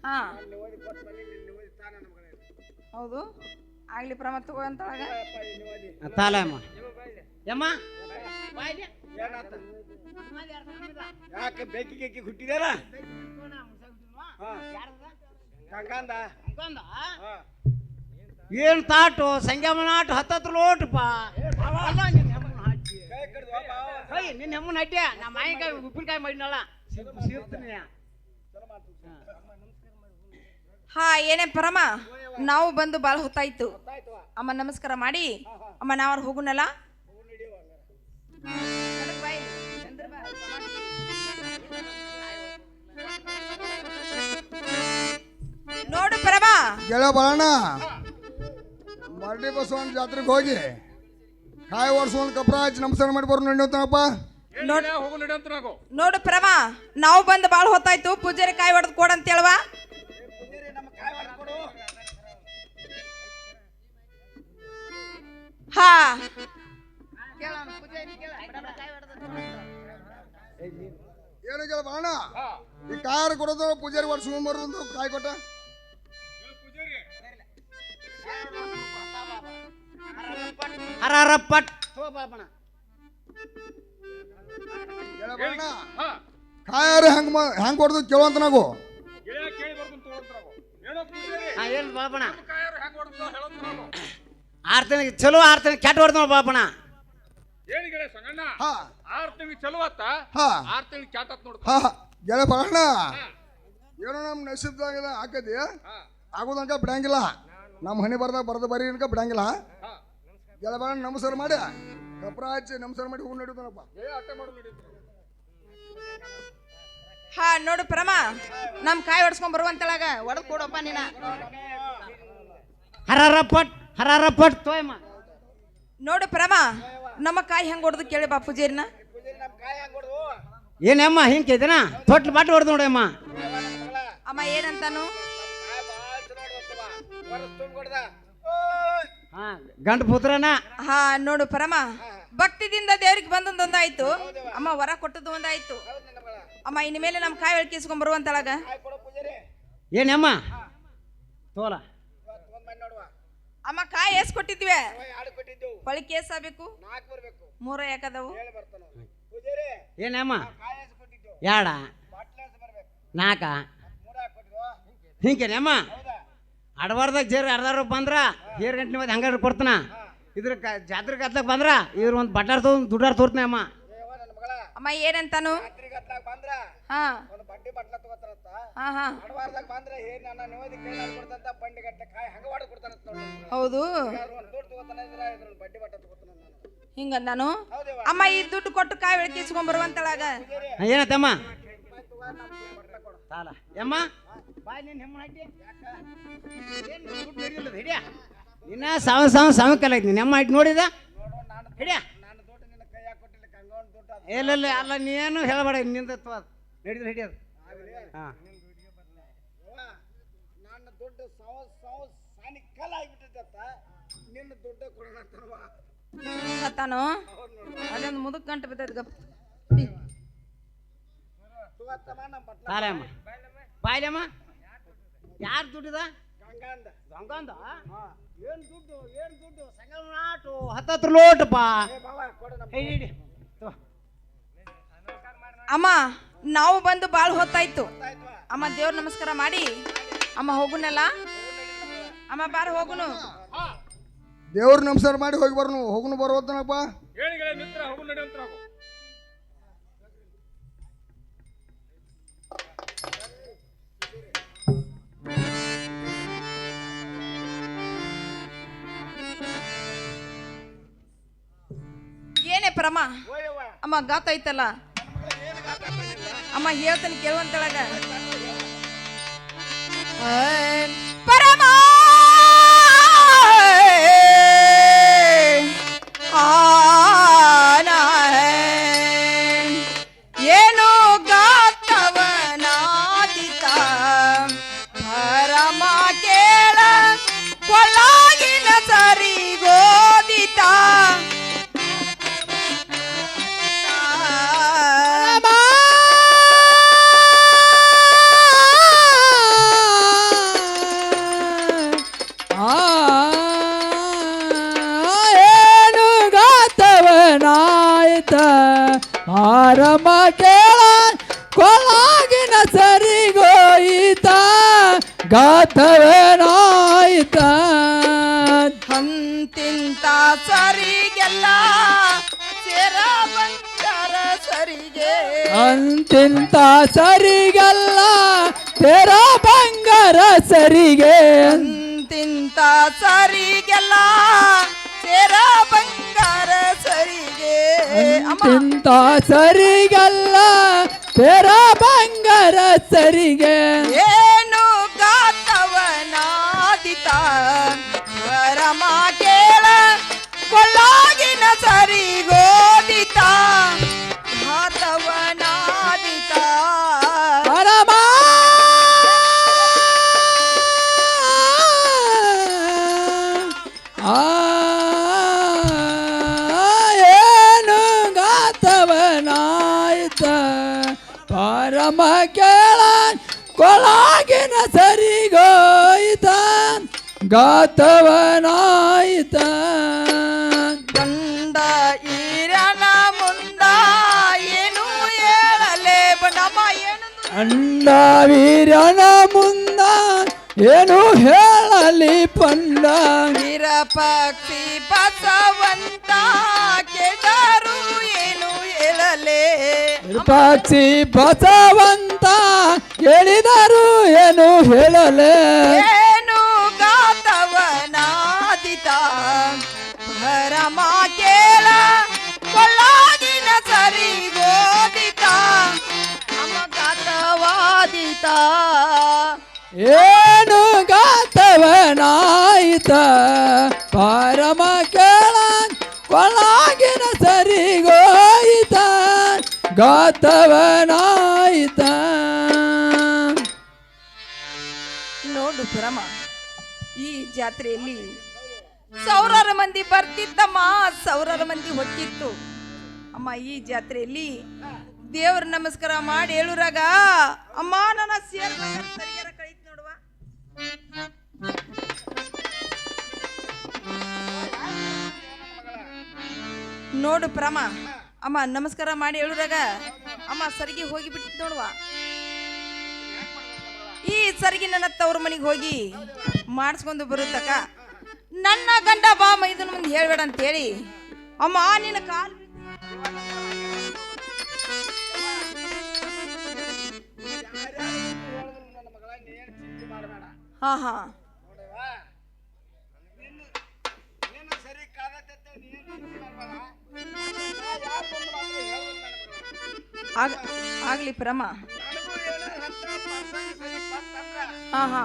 ಹಾ ಹೌದು ಆಗ್ಲಿ ಪ್ರಮ ತಗೋ ಅಂತೊಳಗ ತಾಲಮ್ಮ ಯಮ್ಮ ಯಾಕೆ ಬೆಂಕಿ ಹುಟ್ಟಿದಾರ ಏನ್ ತಾಟು ಸಂಗಮನಾಟ ಹತ್ತತ್ರ ಲೋಟಪ್ಪ ನಿನ್ನ ಹೆಮ್ಮನ ಹಟ್ಟ್ಯ ನಾ ಮಾಯಿಕಾಯಿ ಉಪ್ಪಿನಕಾಯಿ ಮಾಡಿನಲ್ಲ ಹಾ ಏನೇ ಪರಮ ನಾವು ಬಂದು ಬಾಳ ಹೊತ್ತಾಯ್ತು ಅಮ್ಮ ನಮಸ್ಕಾರ ಮಾಡಿ ಅಮ್ಮ ನಾವ್ರ ಹೋಗುನಲ್ಲ ನೋಡು ಪರಮ ಗೆಳ ಬಾಳಣ್ಣ ಮರಡಿ ಬಸವಣ್ಣ ಜಾತ್ರೆಗೆ ಹೋಗಿ ಕಾಯಿ ಓಡಿಸೋನ್ ಕಪ್ರ ಹಚ್ಚಿ ನಮಸ್ಕಾರ ಮಾಡಿ ಬರೋ ನಡೆಯುತ್ತಾನಪ್ಪ. ನೋಡು ಪರಮ ನಾವು ಬಂದು ಬಾಳ ಹೊತ್ತಾಯ್ತು ಪೂಜಾರಿ ಕಾಯಿ ಹೊಡೆದು ಕೊಡ ಅಂತ ಹೇಳುವ ಹಾ ಏನು ಗೆಳ ಬಾಳಣ್ಣ ಈ ಕಾಯಿ ಕೊಡೋದು ಪೂಜಾರಿ ಓಡಿಸ್ಕೊಂಡ್ ಬರೋದು ಕಾಯಿ ಕೊಟ್ಟ ಹರರಪ್ಪಟ್ ಕಾಯಾರ ಹೆಂಗ್ ಕೊಡ್ದು ಕೇಳುವಂತ ನಾವು ಏನು ಬಾಬಣ 6 ತಿಂಗಳಿಗೆ ಚಲೋ 6 ತಿಂಗಳಿಗೆ ಕೆಟ್ಟ ಹೊಡ್ದ ಬಾಬಣ ಗೆಳ ಬಾಳಣ್ಣ ಏನೋ ನಮ್ ನಶೀಬ್ದಾಗಿಲ್ಲ ಹಾಕದಿ ಆಗೋದಂಕ ಬಿಡಂಗಿಲ್ಲ ನಮ್ಮ ಹಣಿ ಬರ್ದಾಗ ಬರ್ದ ಬರೀ ಅನ್ಕ ಬಿಡಂಗಿಲ್ಲ ಗೆಳ ಬಾಳಣ್ಣ ನಮಸ್ಕಾರ ಮಾಡಿ ಕಪ್ರ ಹಚ್ಚಿ ನಮಸ್ಕಾರ ಮಾಡಿ ಹೋಗಿ ನಡೀತಾನಪ್ಪ. ಹಾ ನೋಡು ಪ್ರಮ ನಮ್ ಕಾಯಿ ಹೊಡ್ಸ್ಕೊಂಡ್ ಬರುವಂತಳಾಗ ಹೊಡೆದ್ ಕೊಡಪ್ಪ ನೀನ ಹರರಪ್ಪಟ್ ತೋಯಮ್ಮ ನೋಡು ಪ್ರಮ ನಮ್ಮ ಕಾಯಿ ಹೆಂಗ್ ಹೊಡೆದು ಕೇಳಿ ಬಾ ಪೂಜಾರಿನ ಏನಮ್ಮ ಹಿಂಗೆ ಇದನ ತೊಟ್ಲು ಬಾಟ್ಲು ಹೊಡೆದು ನೋಡಮ್ಮ ಅಮ್ಮ ಏನಂತಾನು ಗಂಡು ಪುತ್ರನ ಹಾ ನೋಡು ಪರಮ ಭಕ್ತಿದಿಂದ ದೇವ್ರಿಗೆ ಬಂದೊಂದೊಂದಾಯ್ತು ಅಮ್ಮ ವರ ಕೊಟ್ಟದ್ದು ಒಂದಾಯ್ತು ಅಮ್ಮ ಇನ್ನು ಮೇಲೆ ನಮ್ಮ ಕಾಯಿ ಒಳಕಿಸ್ಕೊಂಡ್ ಬರುವಂತಳಾಗ ಏನಮ್ಮ ತೋಲ ಅಮ್ಮ ಕಾಯಿ ಎಸ್ ಕೊಟ್ಟಿದ್ವಿ ಹೊಳಿ ಕೇಸ್ ಆಗ್ಬೇಕು 3 ಯಾಕದವು ಏನಮ್ಮ 2 4 ಹಿಂಗೇನಮ್ಮ ಅಡವಾರ್ದಾಗ ಜೇರ್ ಅರ್ಧಾರ ಬಂದ್ರ ಏರ್ ಗಂಟೆ ಮೇಲೆ ಹಂಗಾರ ಕೊಡ್ತಾನ ಇದ್ರ ಜಾತ್ರೆ ಗತ್ಲಕ್ ಬಂದ್ರ ಇದ್ರ ಒಂದು ಬಟ್ಟಾರ್ ತೊಗೊಂಡು ದುಡ್ಡಾರ್ ತೋರ್ತಾನೆ ಅಮ್ಮ ಅಮ್ಮ ಏನಂತಾನು ಹಾ ಹಾ ಹಾ ಹೌದು ಹಿಂಗಂದಾನು ಅಮ್ಮ ಈ ದುಡ್ಡು ಕೊಟ್ಟು ಕಾಯಿ ಬೆಳಕಿಸ್ಕೊಂಡ್ ಬರುವಂತಳಾಗ ಏನತ್ತಮ್ಮ ಸಾಲ ಯಮ್ಮ ನಿನ್ನ ಸಾವ ಕಲಾಯ್ತು ನಿಮ್ಮ ಹಾಕಿ ನೋಡಿದ ಹಿಡಿಯ ಇಲ್ಲ ಅಲ್ಲ ನೀನು ಹೇಳಬೇಡ ನಿಂದ ನಡೀದ್ರೆ ಹಿಡಿಯೋದು ಹಾಂ ತಾನು ಅದೊಂದು ಮುದುಕ್ ಗಂಟೆ ಬಿದ್ದದ ಗಪ್ ಸಾಲಮ್ಮ ಬಾಯ್ಲಮ್ಮ ಯಾರು ದುಡ್ಡಿದ ಗಂಗಂದ ಏನು ದುಡ್ಡು ಸಂಗಮನಾಟು 10 ಲೋಟಪ್ಪ ಅಮ್ಮ ನಾವು ಬಂದು ಬಾಳ್ ಹೊತ್ತಾಯ್ತು ಅಮ್ಮ ದೇವ್ರ ನಮಸ್ಕಾರ ಮಾಡಿ ಅಮ್ಮ ಹೋಗುನಲ್ಲ ಅಮ್ಮ ಬಾರ ಹೋಗುನು ದೇವ್ರ ನಮಸ್ಕಾರ ಮಾಡಿ ಹೋಗಿ ಬರ್ನು ಹೋಗುನು ಬರೋದನಪ್ಪ ಏನೇ ಪರಮ ಅಮ್ಮ ಗಾತ ಐತಲ್ಲ ಅಮ್ಮ ಹೇಳ್ತಾನೆ ಕೇಳುವಂತಳಾಗ ಪರಮ ಏನು ಗಾತವನಾದಿತ ಪರಮ ಕೇಳ ಕೊಲಾಗಿನ ಸರಿ ಗೋದಿತ ಆರಮ ಕೇಳ ಕೊಳಗಿನ ಸರಿಗೋಯಿತ ಗಾತವೇನಾಯಿತ ಅಂತಿಂತ ಸರಿಗೆಲ್ಲ ಸೇರ ಬಂಗಾರ ಸರಿಗೆ ಅಂತಿಂತ ಸರಿಗಲ್ಲ ತೆರ ಬಂಗಾರ ಸರಿಗೆ ಅಂತಿಂತ ಸರಿಗೆಲ್ಲ ಸೇರ ಬಂಗಾರ ಸರಿಗೆ ಅಂತಿಂತ ಸರಿಗಲ್ಲ ತೆರ ಬಂಗಾರ ಸರಿಗೆ ಏನು ಗಾತವನಾದಿತ ಪರಮ ಕೇಳ ಕೊಳ್ಳಾಗಿನ ಸರಿಗೋದಿತ ಘಾತವನಾದಿತ ಪರಮ ಏನು ಗಾತವನಾಯ್ತ ಪರಮ ಕೇಳ ಕೊಳಗಿನ ಸರಿಗೋಯ್ತ ಗಾತವನಾಯ್ತ ಗಂಡ ಈರನ ಮುಂದ ಏನು ಹೇಳಲೇ ಬನಮ್ಮ ಏನು ಅಂಡ ವೀರ್ಯನ ಮುಂದ ಏನು ಹೇಳಲಿ ಪಂಡ ವೀರ ಪಕ್ಷಿ ಬಸವಂತ ಕೇಳರು ಏನು ಹೇಳಲೇ ಪಕ್ಷಿ ಬಸವಂತ ಹೇಳಿದರು ಏನು ಹೇಳಲೆ ಏನು ಗಾತವನಾದಿತ ಪರಮ ಕೇಳ ಕೊಳ್ಳಾಗಿನ ಸರಿಗೋದಿತ ಅಮಗಾತವಾದಿತ ಏನು ಗಾತವನಾಯಿತ ಪರಮ ಕೇಳ ಕೊಳಗಿನ ಸರಿಗೋಯಿತ ಗಾತವನಾಯಿತ ನೋಡು ಪರಮ ಈ ಜಾತ್ರೆಯಲ್ಲಿ ಸಾವಿರಾರು ಮಂದಿ ಬರ್ತಿತ್ತಮ್ಮ, ಸಾವಿರಾರು ಮಂದಿ ಹೊಕ್ಕಿತ್ತು ಅಮ್ಮ. ಈ ಜಾತ್ರೆಯಲ್ಲಿ ದೇವ್ರ ನಮಸ್ಕಾರ ಮಾಡಿ ಹೇಳುರಾಗ ಅಮ್ಮ ನನ್ನ ಸರಿಯಾರ ಕಳೀತ್ ನೋಡುವ. ನೋಡು ಪ್ರಮ ಅಮ್ಮ ನಮಸ್ಕಾರ ಮಾಡಿ ಹೇಳುರಾಗ ಅಮ್ಮ ಸರಿಗೆ ಹೋಗಿ ಬಿಟ್ಟು ನೋಡುವ. ಈ ಸರಿಗೆ ನನ್ನ ತವ್ರ ಮನೆಗೆ ಹೋಗಿ ಮಾಡಿಸ್ಕೊಂಡು ಬರುತ್ತಕ್ಕ. ನನ್ನ ಗಂಡ ಬಾ ಮೈದನ ಮುಂದೆ ಹೇಳ್ಬೇಡ ಅಂತ ಹೇಳಿ ಅಮ್ಮ ನಿನ್ನ ಕಾಲ್ ಹಾ ಹಾ ಆಗ್ಲಿ ಪ್ರಮ. ಹಾ ಹಾ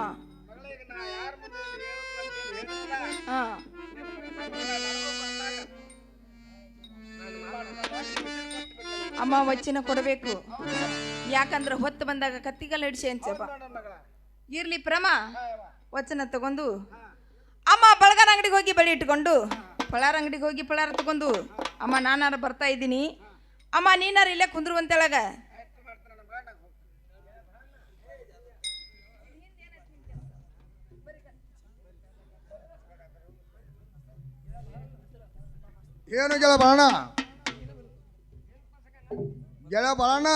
ಹಾ ಅಮ್ಮ ವಚನ ಕೊಡಬೇಕು, ಯಾಕಂದ್ರೆ ಹೊತ್ತು ಬಂದಾಗ ಕತ್ತಿಗಲ್ಲ ಹಿಡಿಸಿ ಅನ್ಸಪ್ಪ. ಇರ್ಲಿ ಪ್ರಮ ವಚನ ತಗೊಂಡು ಅಮ್ಮ ಬಳಗಾರ ಅಂಗಡಿಗೆ ಹೋಗಿ ಬಳಿ ಇಟ್ಕೊಂಡು ಪಳಾರ ಅಂಗಡಿಗೆ ಹೋಗಿ ಪಳಾರ ತಗೊಂಡು ಅಮ್ಮ ನಾನಾರ ಬರ್ತಾ ಇದ್ದೀನಿ ಅಮ್ಮ ನೀನಾರ ಇಲ್ಲೇ ಕುಂದ್ರುವಂತೇಳಗ. ಏನು ಗೆಳ ಬಾಣ ಗೆಳ ಬಾಣ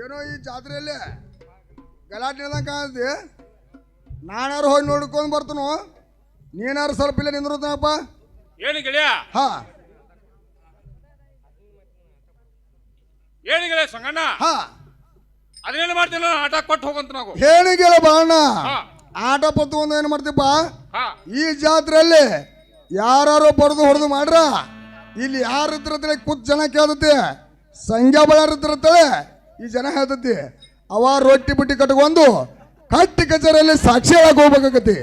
ಏನೋ ಈ ಜಾತ್ರೆಯಲ್ಲಿ ಗಲಾಟೆ ಇಲ್ದಂಗೆ ಕಾಣತಿ. ನಾನಾರು ಹೋಗಿ ನೋಡ್ಕೊಂಡು ಬರ್ತನು, ನೀನಾರು ಸ್ವಲ್ಪ ಇಲ್ಲೇ ನಿಂದ್ರತನಪ್ಪ. ಏನು ಗೆಳೆಯ? ಹಾ ಏನು ಗೆಳೆಯ ಸಂಗಣ್ಣ? ಹಾ ಅದನ್ನೇನು ಮಾಡ್ತಿಲ್ಲ, ಆಟ ಕೊಟ್ಟು ಹೋಗಂತ ನಾವು. ಹೇಳಿ ಗೆಳ ಬಾಣ ಹಾ ಆಟ ಪತ್ತು ಒಂದು ಏನು ಮಾಡ್ತೀಪ್ಪ, ಹಾ ಈ ಜಾತ್ರೆಯಲ್ಲಿ ಯಾರು ಬಡ್ದು ಹೊಡೆದು ಮಾಡ್ರ ಇಲ್ಲಿ ಯಾರ ಇದ್ರತ್ತೇಳಿ ಕೂತ್ ಜನ ಕೇಳ್ತತಿ, ಸಂಖ್ಯಾ ಬಳ್ಳಾರ ಇದ್ರತ್ತೇಳಿ ಈ ಜನ ಹೇಳ್ತತಿ. ಅವ ರೊಟ್ಟಿ ಬಿಟ್ಟಿ ಕಟ್ಕೊಂಡು ಕಟ್ಟಿ ಕಚೇರಿಯಲ್ಲಿ ಸಾಕ್ಷಿಯಾಗಿ ಹೋಗ್ಬೇಕಾಗತಿ.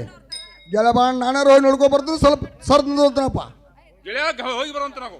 ಗೆಳಬಾಣ ನಾನಾರು ಹೋಗಿ ನೋಡ್ಕೊ ಬರ್ತೀನಿ, ಸ್ವಲ್ಪ ಸರ್ದ್ ನಿಂದ್ರತನಪ್ಪ. ಗೆಳೆಯ ಹೋಗಿ ಬರುವಂತ ನಾವು.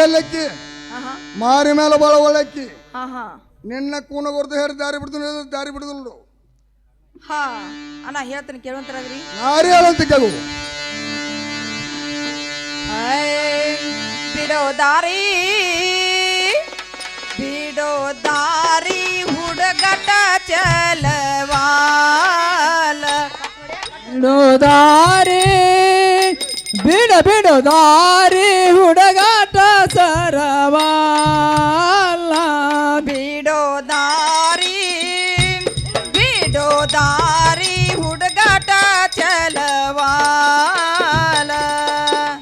ಎಲ್ಲಕ್ಕಿ ಆಹಾ ಮಾರಿ ಮೇಲೆ ಬಾಳ ಒಳ್ಳಕ್ಕಿ ಹಾ ಹಾ ನಿನ್ನ ಕೂನ ಕೊಡ್ದು ಹೇಳಿ ದಾರಿ ಬಿಡ್ತೀನಿ ದಾರಿ ಬಿಡುದು ನೋಡು ಹಾ ಅಣ್ಣ ಹೇಳ್ತೀನಿ ಕೇಳುವಂತರಾಗ್ರಿ ನಾರಿ ಹೇಳಂತ ಕೇಳು ಬಿಡೋ ದಾರಿ ಹುಡುಗಟ ಚಲವಾಲ ಬಿಡೋದಾರಿ ಬಿಡೋದಾರಿ ಹುಡುಗಾಟ ಸರವಾಲ ಬಿಡೋ ದಾರಿ ಹುಡುಗಾಟ ಚಲವಾಲ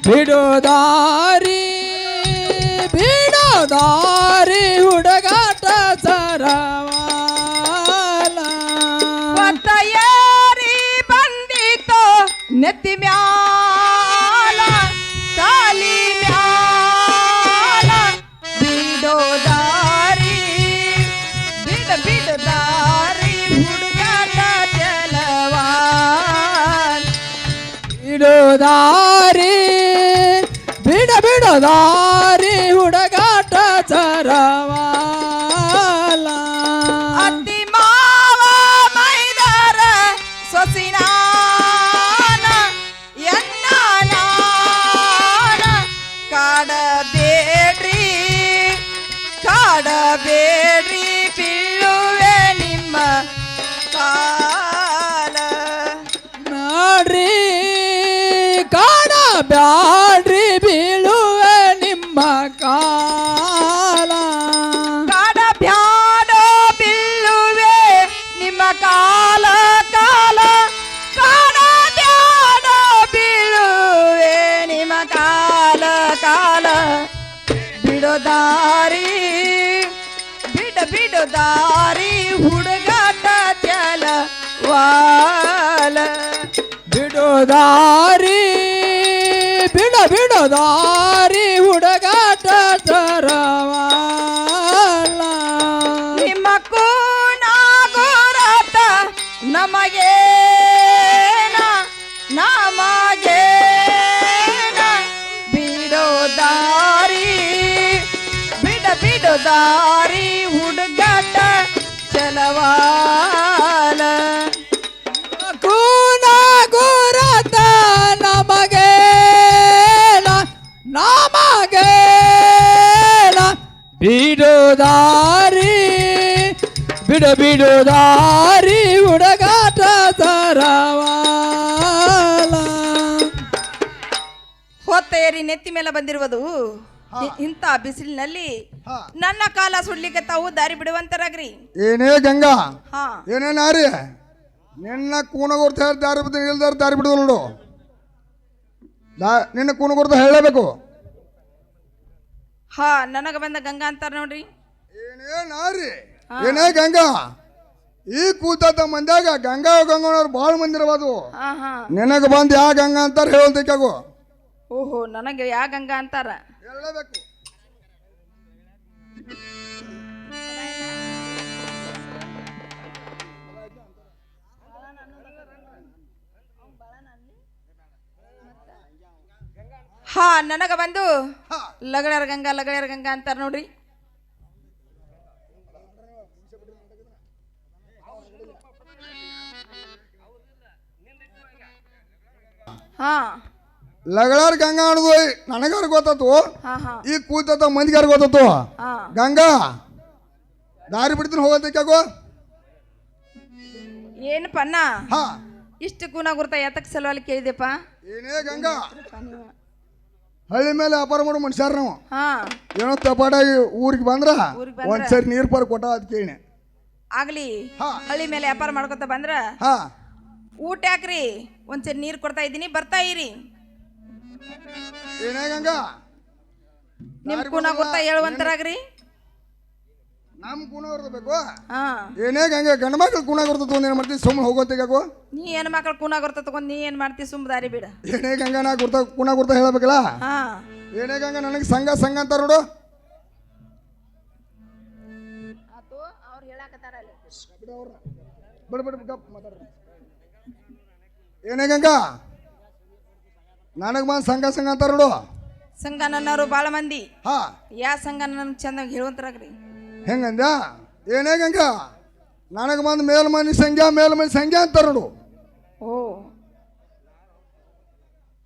ಬಿಡೋದಾರಿ ಹುಡುಗಾಟ ಸರವಾಲ ತಯಾರಿ ಬಂದಿತೋ ನೆತ್ತಿ ಮ್ಯಾಲ ತಾಲಿ ಮ್ಯಾಲ ಬಿಡೋ ದಾರಿ ಹುಡುಗಾಟ ಚಲವಾಲ ಬಿಡೋದಾರಿ ಬಿಡೋದಾರಿ ಹುಡುಗಾಟ ಸರವಾಲ ಅತ್ತಿ ಮಾವ ಮೈದಾರ ಸೊಸಿನಾನ ಎನ್ನಾನ ಕಾಡಬೇಡ್ರಿ ಬೀಳುವೆ ನಿಮ್ಮ ಕಾಲ ನಾಡ್ರಿ ಕಾಡ ಬ್ಯಾಡ್ರಿ ಬೀಳುವೆ ನಿಮ್ಮ ಕಾಲ ಕಾಡ ಬ್ಯಾಡೋ ಬೀಳುವೆ ನಿಮ್ಮ ಕಾಲ ಕಾಡ ಬ್ಯಾಡೋ ಬೀಳುವೆ ನಿಮ್ಮ ಕಾಲ ಬಿಡೋ ದಾರಿ ಹುಡುಗಾಟ ಚಲವಾಲ ಬಿಡೋದಾರಿ ಬಿಡೋದಾರಿ ಹುಡುಗಾಟ ಸರವಾಲ ನಿಮ್ಮ ಕೂನಾಗುರತ ನಮಗೇನ ಬಿಡೋ ದಾರಿ ಹುಡುಗಾಟ ಚಲವಾಲ ಕೂನಾಗುರತ ನಮಗೇನ ಬಿಡೋದಾರಿ ಬಿಡೋದಾರಿ ಹುಡುಗಾಟ ಸರವಾಲ ಹೊತ್ತೇರಿ ನೆತ್ತಿ ಮೇಲೆ ಬಂದಿರುವುದು ಇಂಥ ಬಿಸಿಲಿನಲ್ಲಿ ಹಾ. ನನ್ನ ಕಾಲ ಸುಡ್ಲಿಕ್ಕೆ ತಾವು ದಾರಿ ಬಿಡುವಂತರಾಗ್ರಿ ಏನೇ ಗಂಗಾ ಹಾ ಏನೇ ನಾರಿ ನಿನ್ನ ಕೂನ ಕೊಡ್ತ ಹೇಳಿ ದಾರಿ ಬಿಡ್ತೀನಿ ಇಲ್ದಾರ ದಾರಿ ಬಿಡುದು ನೋಡು ನಿನ್ನ ಕೂನ ಕೊಡ್ತ ಹೇಳಬೇಕು ಹಾ ನನಗ ಬಂದ ಗಂಗಾ ಅಂತಾರ ನೋಡ್ರಿ ಏನೇ ನಾರಿ ಏನೇ ಗಂಗಾ ಈ ಕೂತ ಮಂದ್ಯಾಗ ಗಂಗಾನವ್ರು ಭಾಳ ಮಂದಿರಬಾದು ಹಾ ಹಾ ನಿನಗೆ ಬಂದು ಯಾ ಗಂಗಾ ಅಂತಾರ ಹೇಳ್ತಕ್ಕಾಗು ಓಹೋ ನನಗೆ ಯಾ ಗಂಗಾ ಅಂತಾರ ಹೇಳಬೇಕು ಹಾ ನನಗ ಬಂದು ಲಗಳರ ಗಂಗಾ ಅಂತಾರ ನೋಡ್ರಿ ಹಾ ಲಗಳಾರ್ ಗಂಗಾ ಅನ್ನೋದು ನನಗಾರ ಗೊತ್ತಾತು ಹಾ ಹಾ ಈ ಕೂತ ಮಂದಿಗಾರ ಗೊತ್ತಾತು ಹಾ ಗಂಗಾ ದಾರಿ ಬಿಡ್ತೀನಿ ಹೋಗಲ್ತಕ್ಕಾಗು ಏನಪ್ಪ ಅಣ್ಣ ಹಾ ಇಷ್ಟು ಕೂನ ಗುರ್ತ ಎತ್ತಕ್ ಸಲುವಾಗಿ ಕೇಳಿದೆಪ್ಪ ಏನೇ ಗಂಗಾ ಹಳ್ಳಿ ಮೇಲೆ ವ್ಯಾಪಾರ ಮಾಡೋ ಮನುಷ್ಯರು ನಾವು ಹಾ ಏನೋ ತಪಾಟಾಗಿ ಊರಿಗೆ ಬಂದ್ರ ಊರಿಗ್ ಬಂದ್ರ? ಒಂದ್ಸರಿ ನೀರ್ ಪಾರ್ ಕೊಟ್ಟ ಅದ್ ಕೇಳಿ ಆಗ್ಲಿ ಹಾ. ಹಳ್ಳಿ ಮೇಲೆ ವ್ಯಾಪಾರ ಮಾಡ್ಕೊತ ಬಂದ್ರ ಹಾ ಊಟ ಯಾಕ್ರಿ ಒಂದ್ಸರಿ ನೀರ್ ಕೊಡ್ತಾ ಇದ್ದೀನಿ ಬರ್ತಾ ಇರಿ ಏನೇ ಗಂಗಾ ನಿಮ್ ಕೂನ ಗುರ್ತ ಹೇಳುವಂತರಾಗ್ರಿ ನಮ್ ಕೂನ ಬೇಕು ಹಾ ಏನೇ ಗಂಗಾ ಗಂಡ ಮಕ್ಳು ಕೂನ ಕೊಡ್ತದ ಏನ್ ಮಾಡ್ತೀವಿ ಸುಮ್ಮನೆ ಹೋಗೋತಿಗಾಗು ನೀ ಏನ್ ಮಕ್ಳು ಕೂನ ಗುರ್ತ ತಗೊಂಡ್ ನೀ ಏನ್ ಮಾಡ್ತಿ ಸುಮ್ ದಾರಿ ಬಿಡ ಏನೇ ಗಂಗಾ ನಾ ಕೂನ ಕೊಡ್ತಾ ಹೇಳಬೇಕಲ್ಲ ಹಾ ಏನೇ ಗಂಗಾ ನನಗೆ ಸಂಘ ಅಂತಾರ ನೋಡು ಅವ್ರು ಹೇಳಕತ್ತಾರ ಬಿಡು ಗಪ್ ಮಾತಾಡ್ರಿ ಏನೇ ಗಂಗಾ ನನಗೆ ಬಂದು ಸಂಘ ಅಂತಾರ ನೋಡು ಸಂಘ ನನ್ನವರು ಭಾಳ ಮಂದಿ ಹಾ ಯಾ ಸಂಘ ನನ್ಗೆ ಚಂದಾಗಿ ಹೇಳುವಂತರಾಗ್ರಿ ಹೆಂಗಂದ ಏನೇ ಗಂಗ ನನಗೆ ಬಂದು ಮೇಲ್ಮನಿ ಸಂಖ್ಯೆ ಅಂತಾರ ನೋಡು. ಓ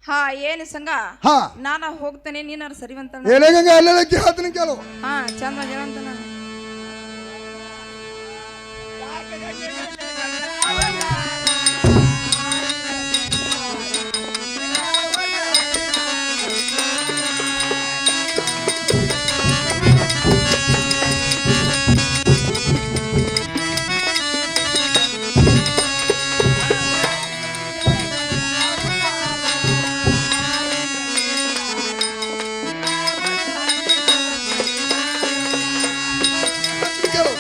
ಹಾ ಏನು ಸಂಘ ಹಾ ನಾನ ಹೋಗ್ತೇನೆ ನೀನಾರು ಸರಿವಂತ ಏನೇ ಗಂಗ ಅಲ್ಲೆಲ್ಲ ಕೇಳ್ತೀನಿ ಕೇಳು. ಹಾ ಚಂದಾಗಿ ಹೇಳಂತ ನಾನು ಕೇಳು.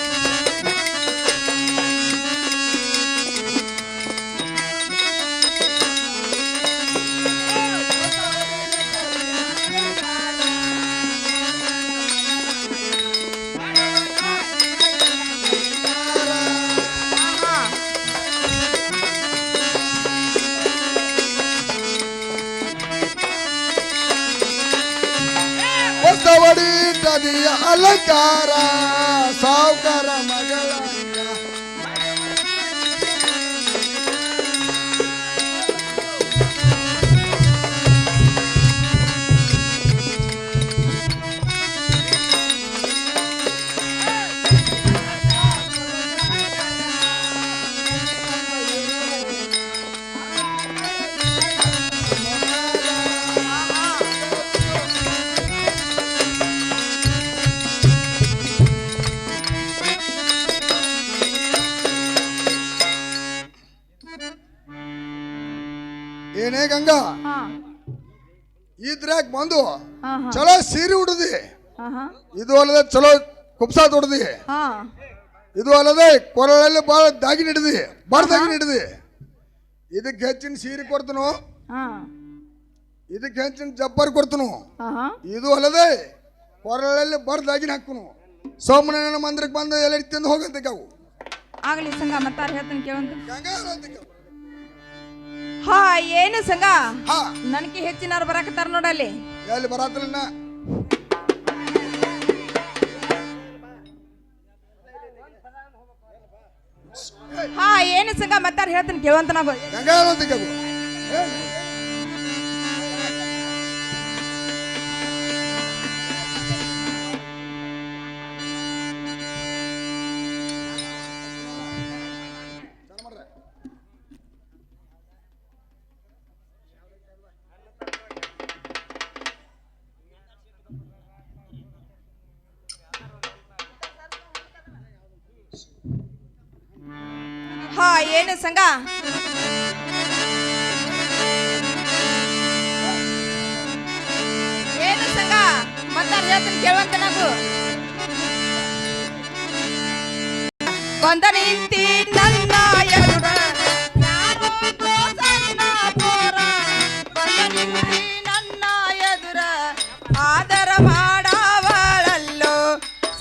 ಹೊಸವಡಿ ತದಿಯ ಅಲಂಕಾರ ಸಾವುಕಾರ ಮಗಳ ಏನೇ ಗಂಗಾ ಹಾ ಇದ್ರಾಗ ಬಂದು ಹಾ ಹಾ ಚಲೋ ಸೀರೆ ಉಡ್ದಿ, ಹಾ ಹಾ ಇದು ಅಲ್ಲದೆ ಚಲೋ ಕುಪ್ಸ ತೊಡ್ದಿ, ಹಾ ಇದು ಅಲ್ಲದೆ ಕೊರಳಲ್ಲಿ ಭಾಳ ದಾಗಿನ ಹಿಡ್ದಿ, ದಾಗಿನ ಹಿಡ್ದಿ. ಇದಕ್ಕೆ ಹೆಚ್ಚಿನ ಸೀರೆ ಕೊಡ್ತನು, ಹಾ ಇದಕ್ಕೆ ಹೆಚ್ಚಿನ ಜಬ್ಬರ್ ಕೊಡ್ತನು. ಹಾ ಹಾ ಇದು ಅಲ್ಲದೆ ಕೊರಳಲ್ಲಿ ದಾಗಿನ ಹಾಕುನು. ಸೋಮನಾರಾಯಣ ಮಂದಿರಕ್ಕೆ ಬಂದು ಎಲ್ಲ ತಿಂದು ಹೋಗಂತ ಅವು ಆಗ್ಲಿ ಸಂಘ ಮತ್ತಾರು ಹೇಳ್ತಾನೆ ಕೇಳಂತ ಗಂಗಾ ಅಂತ ಕೇಳು. ಹಾ ಏನು ಸಂಘ ಹಾ ನನಗೆ ಹೆಚ್ಚಿನವ್ರು ಬರಾಕತ್ತಾರ ನೋಡಲ್ಲಿ ಎಲ್ಲಿ ಬರಾತ್ರನ್ನ ಹಾ ಏನು ಸಂಘ ಮತ್ತಾರು ಹೇಳ್ತಾನೆ ಕೇಳುವಂತ ನಾವು ಗಂಗಾ ಅಂತ ಕೇಳು. ಹಾ ಏನು ಸಂಘ ಏನು ಸಂಘ ಮತ್ತಾರು ಹೇಳ್ತಾನೆ ಕೇಳುವಂತ ನಾವು ಬಂದ ನಿಂತಿ ನನ್ನ ಎದುರ ಯಾರೋ ಸಣ್ಣ ಪೋರ ಬಂದ ನಿಂತಿ ನನ್ನ ಎದುರ ಆದರ ಮಾಡವಳಲ್ಲೋ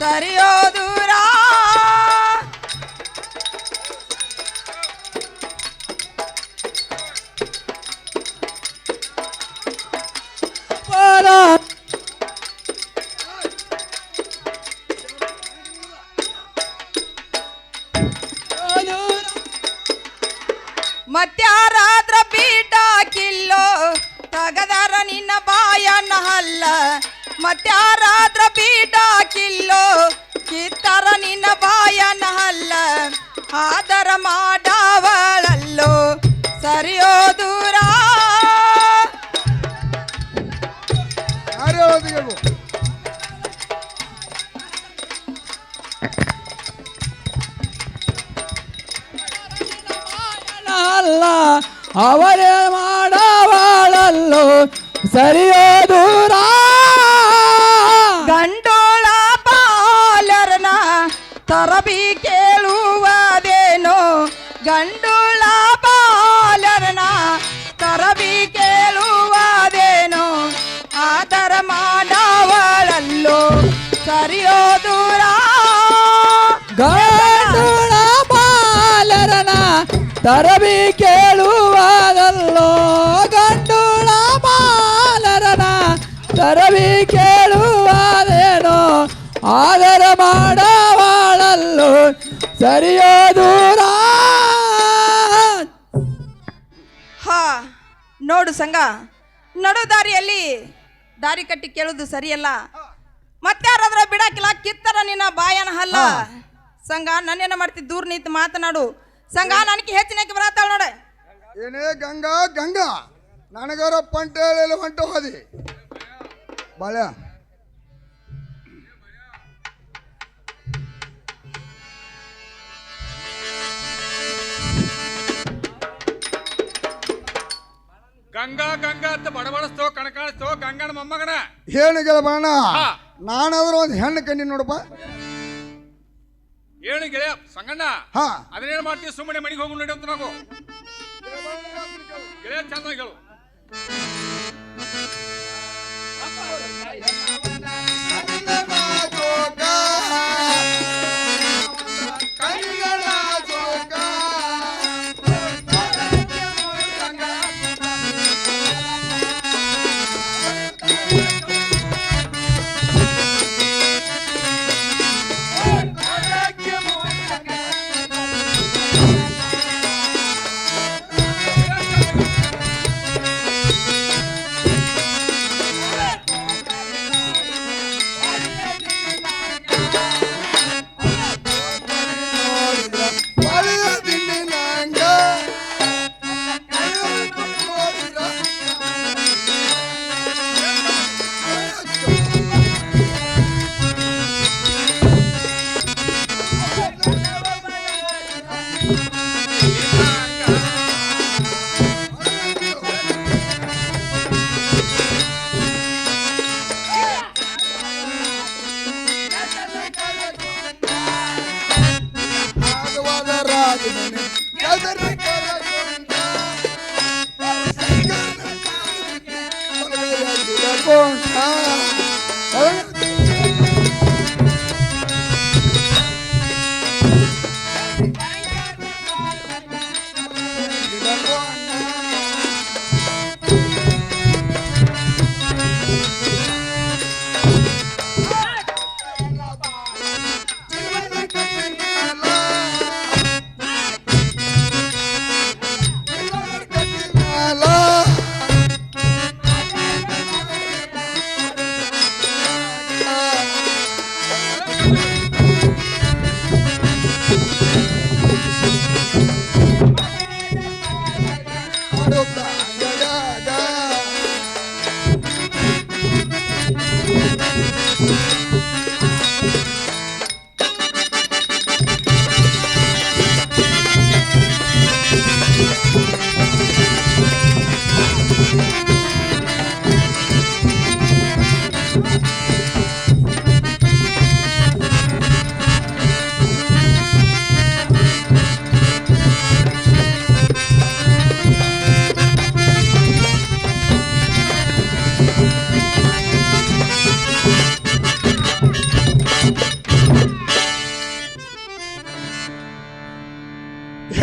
ಸರಿಯೋ ದೂರ ಮತ್ಯಾರಾದ್ರ ಬೀಟ ಕಿಲ್ಲೋ ತಗದಾರ ನಿನ್ನ ಬಾಯನ್ನ ಹಲ್ಲ ಮತ್ಯಾರಾದ್ರ ಬೀಟ ಕಿಲ್ಲೋ ಕಿತ್ತಾರ ನಿನ್ನ ಬಾಯನ್ನ ಹಲ್ಲ ಆದರ ಮಾಡವಳಲ್ಲೋ ಸರಿಯೋ ದೂರ ಯಾರು ಹೇಳೋದು ಕೇಳು. ಅಲ್ಲ ಅವರೇ ಮಾಡವಳಲ್ಲೋ ಸರಿಯೋ ದೂರ ಗಂಡೋಳ ಬಾಲರನ ತರಬಿ ಕೇಳುವುದೇನೋ ಗಂಡೋಳ ಬಾಲರನ ತರಬಿ ಕೇಳುವುದೇನೋ ಆದರ ಮಾಡವಳಲ್ಲೋ ಸರಿಯೋ ದೂರ ಗಂಡುಳ ಬಾಲರನ ತರಬಿ ಕೇಳುವುದಲ್ಲೋ ಗಂಡುಳ ಬಾಲರನ ತರವಿ ಕೇಳುವಾದೇನೋ ಆದರ ಮಾಡವಾಳಲ್ಲೋ ಸರಿಯೋ ದೂರ. ಹಾ ನೋಡು ಸಂಘ, ನಡು ದಾರಿಯಲ್ಲಿ ದಾರಿ ಕಟ್ಟಿ ಕೇಳುದು ಸರಿಯಲ್ಲ. ಮತ್ತಾರಾದ್ರ ಬಿಡಾಕಿಲ್ಲ, ಕಿತ್ತರ ನಿನ್ನ ಬಾಯನ ಹಲ್ಲ. ಸಂಘ ನನ್ನೇನ ಮಾಡ್ತಿ, ದೂರ ನಿಂತು ಮಾತನಾಡು. ಸಂಘ ನನಗೆ ಹೆಚ್ಚಿನಕ್ಕೆ ಬರತ್ತಾಳ ನೋಡ. ಏನೇ ಗಂಗಾ ಗಂಗಾ ನನಗಾರ ಪಂಟ ಹೇಳಿ ಹೊಂಟ ಹೋದಿ ಬಾಳ್ಯ. ಗಂಗಾ ಗಂಗಾ ಅಂತ ಬಡಬಡಿಸ್ತೋ ಕಣಕಾಣಿಸ್ತೋ ಗಂಗನ ಮೊಮ್ಮಗನ. ಏನು ಗೆಳಬಣ್ಣ, ನಾನಾದ್ರೂ ಒಂದು ಹೆಣ್ಣು ಕಂಡಿ ನೋಡಪ್ಪ. ಏನು ಗೆಳೆಯ ಸಂಗಣ್ಣ, ಹಾ ಅದನ್ನೇನು ಮಾಡ್ತೀವಿ, ಸುಮ್ಮನೆ ಮನೆಗೆ ಹೋಗಿ ನೋಡಿ ಅಂತ ನಾವು ಗೆಳೆಯ ಚಂದ ಹೇಳು.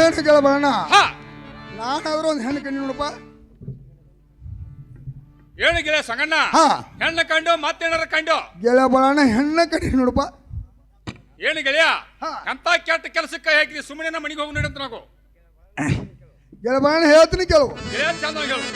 ಏನು ಗೆಳಬಣ್ಣ, ನಾನಾದ್ರೂ ಒಂದು ಹೆಣ್ಣು ಕಂಡಿ ನೋಡಪ್ಪ. ಏನು ಗೆಳೆಯ ಸಂಗಣ್ಣ, ಹಾ ಹೆಣ್ಣು ಕಂಡು ಮತ್ತೇನಾರ ಕಂಡು ಗೆಳಬಣ್ಣ ಹೆಣ್ಣು ಕಂಡಿ ನೋಡಪ್ಪ. ಏನು ಗೆಳೆಯ ಎಂತ ಕೆಟ್ಟ ಕೆಲಸಕ್ಕೆ ಹಾಕಿದ್ವಿ, ಸುಮ್ಮನೆ ಮನೆಗೆ ಹೋಗಿ ನೋಡಿ ಅಂತ ನಾವು ಗೆಳಬಣ್ಣ ಹೇಳ್ತೀನಿ ಕೇಳು. ಗೆಳೆಯ ಚಂದ ಹೇಳು.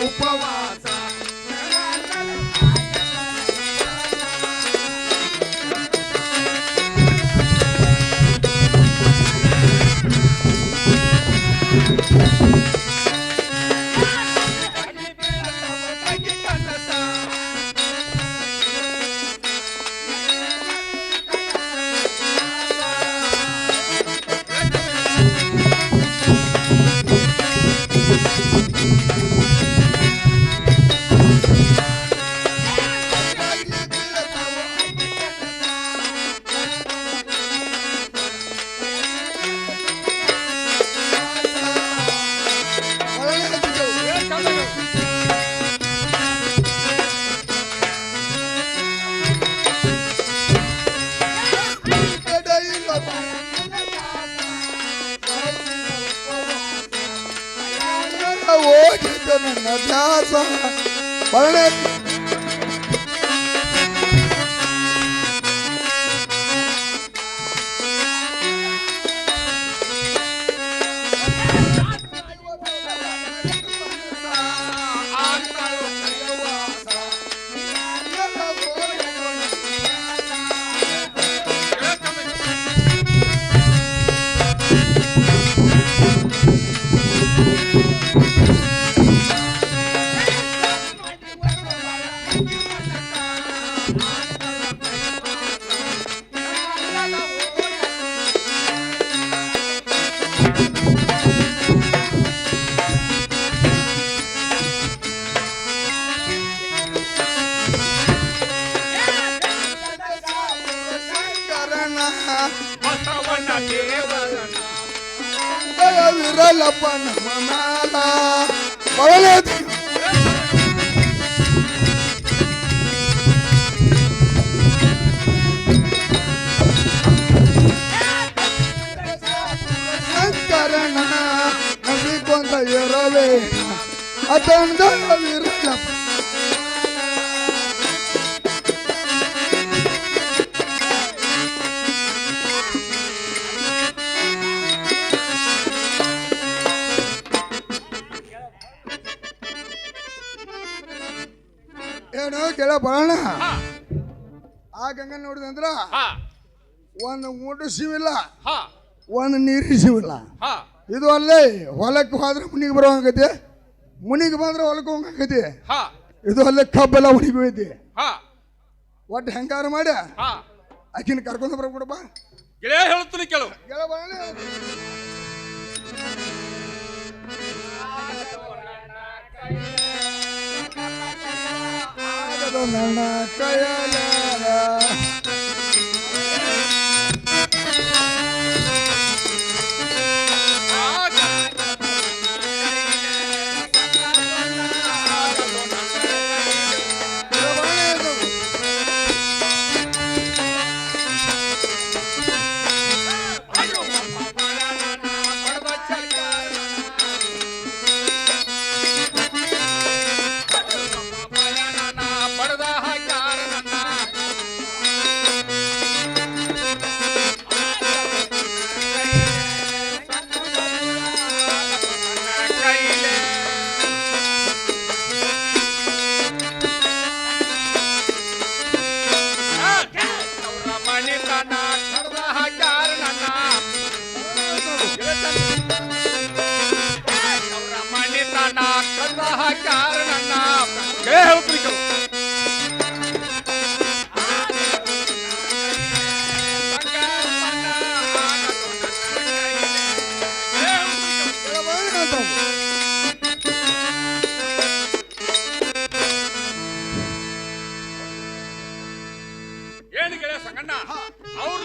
ಉಪವಾಸ ಸಾಕ ನನ್ನ ಧ್ಯಾಸ ಬರಳೆ ಬಸವಣ್ಣ ದೇವರನ ವಿರಲಪ್ಪ ನಮ್ಮ ಮ್ಯಾಲ ಬರಳೆ ಶಂಕರನ ನಂಬಿಕೊಂಡ ಇರವೇ ಅತಂದ ವಿರಲಪ್ಪ ಏನು ಕೆಳ ಬರೋಣ ಆ ಗಂಗಾ ನೋಡಿದಂದ್ರ ಹಾ ಒಂದು ಊಟ ಸಿವಿಲ್ಲ ಹಾ ಒಂದು ನೀರು ಸಿವಿಲ್ಲ ಹಾ ಇದು ಅಲ್ಲೇ ಹೊಲಕ್ಕೆ ಹೋದ್ರೆ ಮುನಿಗೆ ಬರೋಂಗೈತಿ ಮುನಿಗೆ ಬಂದ್ರೆ ಹೊಲಕ್ಕೆ ಹೋಗಂಗೈತಿ ಹಾ ಇದು ಅಲ್ಲೇ ಕಬ್ಬೆಲ್ಲ ಮುನಿಗೆ ಹೋಯ್ತಿ ಹಾ ಒಟ್ಟು ಹೆಂಗಾರ ಮಾಡಿ ಹಾ ಆಕಿನ ಕರ್ಕೊಂಡು ಬರ್ಬಿಡಪ್ಪ ಗೆಳೆಯ ಹೇಳ್ತೀನಿ ಕೇಳು ಕೆಳ ಬರೋಣ ನನ್ನ ಕೈಯಲ್ಲ